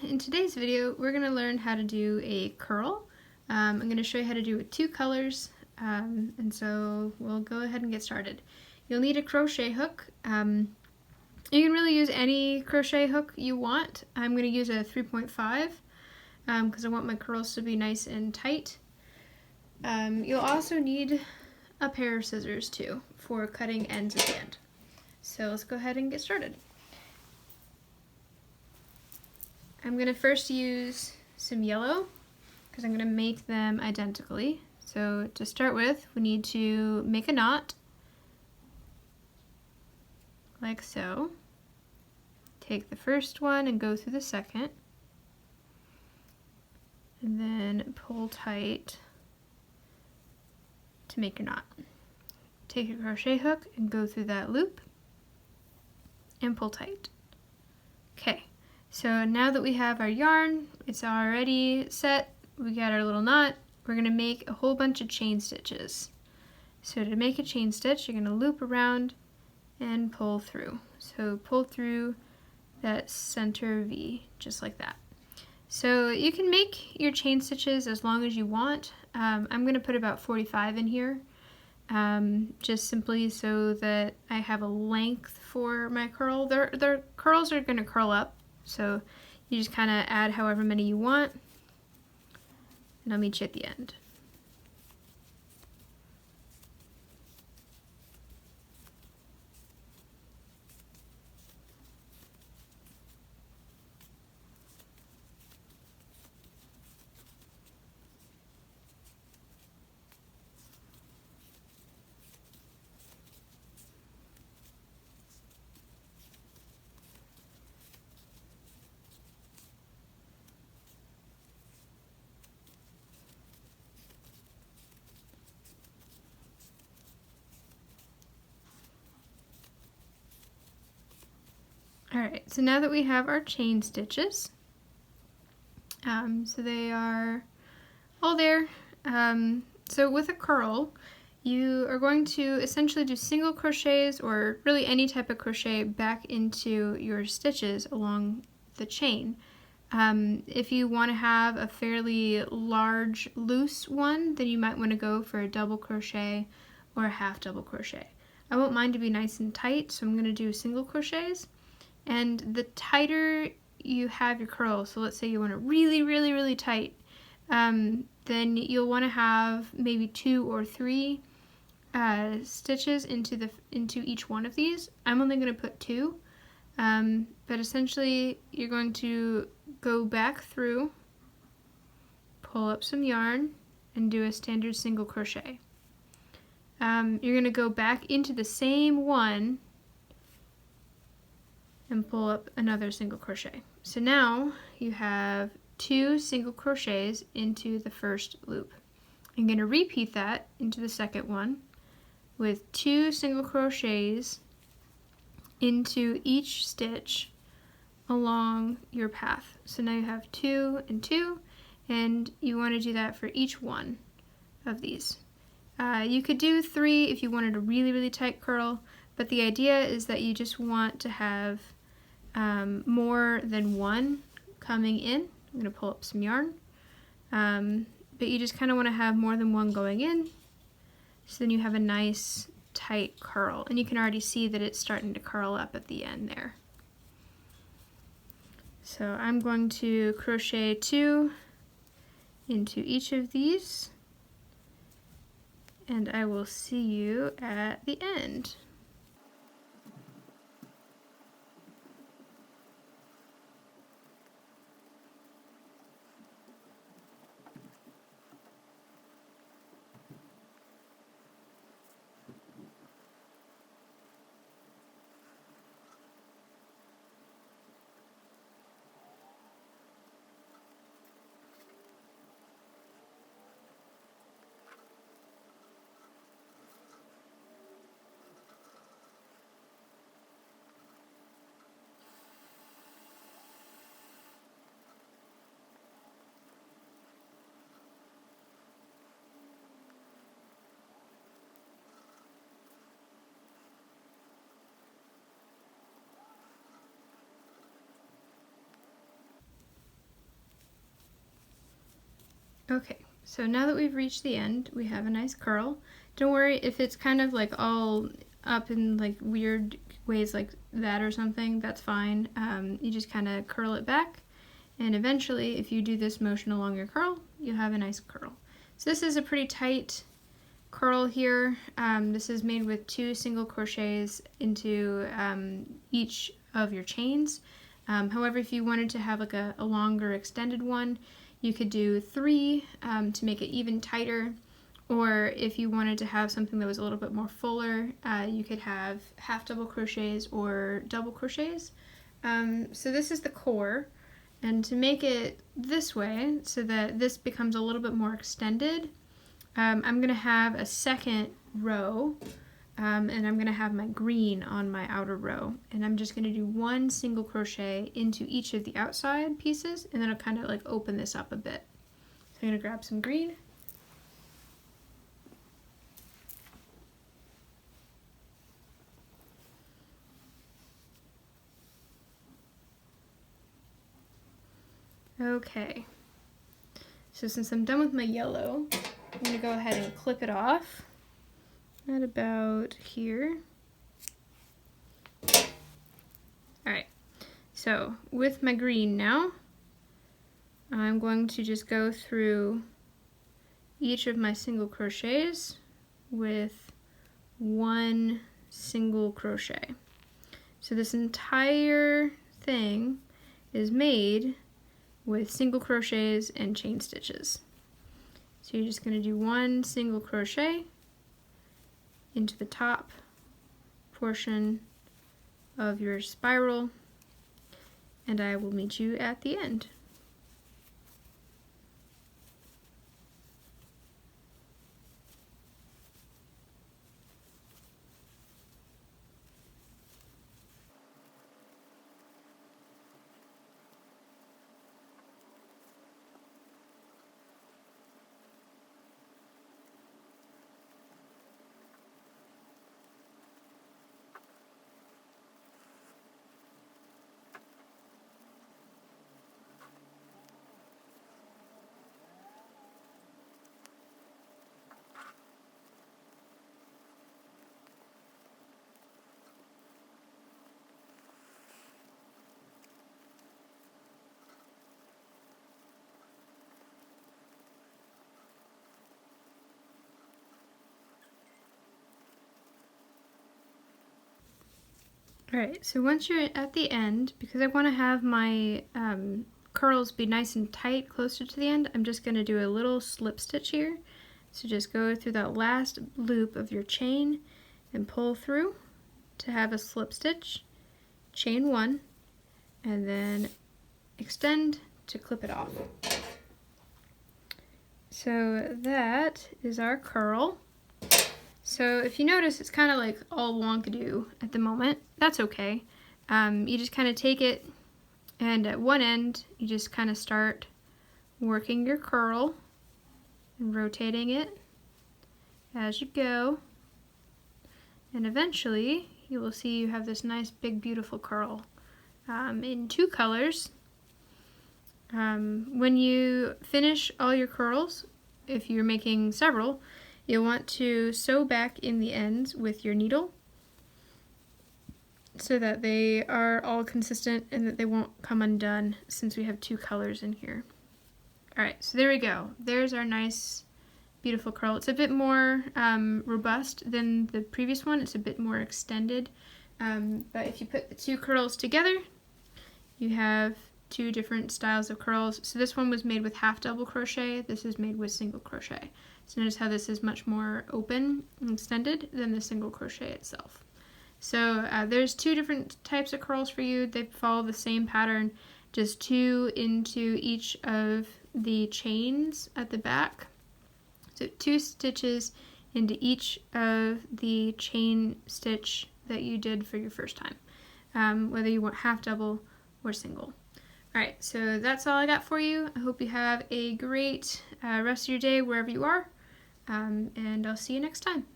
in today's video we're going to learn how to do a curl. I'm going to show you how to do it with two colors, and so we'll go ahead and get started. You'll need a crochet hook. You can really use any crochet hook you want. I'm going to use a 3.5 because I want my curls to be nice and tight. You'll also need a pair of scissors too for cutting ends at the end. So let's go ahead and get started. I'm going to first use some yellow because I'm going to make them identically. So to start with, we need to make a knot like so. Take the first one and go through the second, and then pull tight to make your knot. Take your crochet hook and go through that loop and pull tight. Okay. So now that we have our yarn, it's already set, we got our little knot, we're going to make a whole bunch of chain stitches. So to make a chain stitch, you're going to loop around and pull through. So pull through that center V, just like that. So you can make your chain stitches as long as you want. I'm going to put about 45 in here, just simply so that I have a length for my curl. Their curls are going to curl up. So you just kind of add however many you want, and I'll meet you at the end. Alright, so now that we have our chain stitches, so they are all there. So with a curl, you are going to essentially do single crochets, or really any type of crochet, back into your stitches along the chain. If you want to have a fairly large loose one, then you might want to go for a double crochet or a half double crochet. I want mine to be nice and tight, so I'm going to do single crochets. And the tighter you have your curl, so let's say you want it really, really, really tight, then you'll want to have maybe 2 or 3 stitches into each one of these. I'm only going to put 2, but essentially you're going to go back through, pull up some yarn, and do a standard single crochet. You're going to go back into the same one and pull up another single crochet. So now you have 2 single crochets into the first loop. I'm going to repeat that into the second one with 2 single crochets into each stitch along your path. So now you have 2 and 2, and you want to do that for each one of these. You could do 3 if you wanted a really, really tight curl, but the idea is that you just want to have more than one coming in. I'm going to pull up some yarn, but you just kind of want to have more than one going in, so then you have a nice tight curl, and you can already see that it's starting to curl up at the end there. So I'm going to crochet 2 into each of these, and I will see you at the end. Okay, so now that we've reached the end, we have a nice curl. Don't worry if it's kind of like all up in like weird ways like that or something, that's fine. You just kind of curl it back, and eventually if you do this motion along your curl, you'll have a nice curl. So this is a pretty tight curl here. This is made with 2 single crochets into each of your chains. However, if you wanted to have like a longer extended one, you could do 3 to make it even tighter, or if you wanted to have something that was a little bit more fuller, you could have half double crochets or double crochets. So this is the core, and to make it this way so that this becomes a little bit more extended, I'm going to have a second row, and I'm going to have my green on my outer row, and I'm just going to do 1 single crochet into each of the outside pieces, and then I'll kind of like open this up a bit. So I'm going to grab some green. Okay, so since I'm done with my yellow, I'm going to go ahead and clip it off at about here. Alright, so with my green now, I'm going to just go through each of my single crochets with 1 single crochet. So this entire thing is made with single crochets and chain stitches. So you're just going to do 1 single crochet into the top portion of your spiral, and I will meet you at the end. Alright, so once you're at the end, because I want to have my curls be nice and tight closer to the end, I'm just going to do a little slip stitch here. So just go through that last loop of your chain and pull through to have a slip stitch, chain 1, and then extend to clip it off. So that is our curl. So if you notice, it's kind of like all wonkadoo at the moment. That's okay. You just kind of take it, and at one end, you just kind of start working your curl and rotating it as you go. And eventually, you will see you have this nice, big, beautiful curl in 2 colors. When you finish all your curls, if you're making several, you'll want to sew back in the ends with your needle so that they are all consistent and that they won't come undone since we have 2 colors in here. Alright, so there we go. There's our nice, beautiful curl. It's a bit more robust than the previous one. It's a bit more extended. But if you put the 2 curls together, you have 2 different styles of curls. So this one was made with half double crochet. This is made with single crochet. So notice how this is much more open and extended than the single crochet itself. So there's 2 different types of curls for you. They follow the same pattern, just 2 into each of the chains at the back. So 2 stitches into each of the chain stitch that you did for your first time, whether you want half double or single. Alright, so that's all I got for you. I hope you have a great rest of your day wherever you are, and I'll see you next time.